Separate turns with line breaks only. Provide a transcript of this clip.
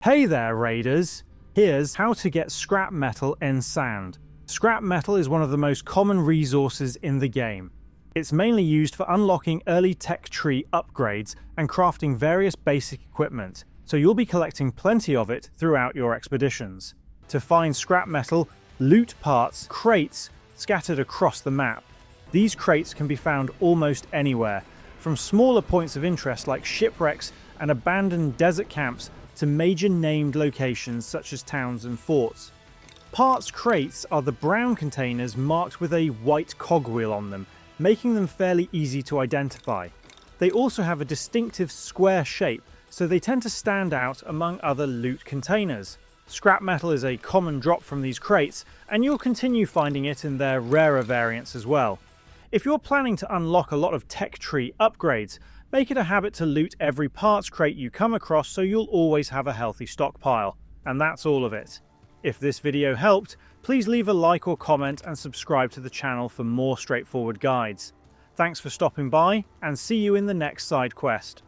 Hey there, Raiders! Here's how to get scrap metal in Sand. Scrap metal is one of the most common resources in the game. It's mainly used for unlocking early tech tree upgrades and crafting various basic equipment, so you'll be collecting plenty of it throughout your expeditions. To find scrap metal, loot parts, crates scattered across the map. These crates can be found almost anywhere, from smaller points of interest like shipwrecks and abandoned desert camps to major named locations such as towns and forts. Parts crates are the brown containers marked with a white cogwheel on them, making them fairly easy to identify. They also have a distinctive square shape, so they tend to stand out among other loot containers. Scrap metal is a common drop from these crates, and you'll continue finding it in their rarer variants as well. If you're planning to unlock a lot of tech tree upgrades, make it a habit to loot every parts crate you come across so you'll always have a healthy stockpile. And that's all of it. If this video helped, please leave a like or comment and subscribe to the channel for more straightforward guides. Thanks for stopping by, and see you in the next side quest.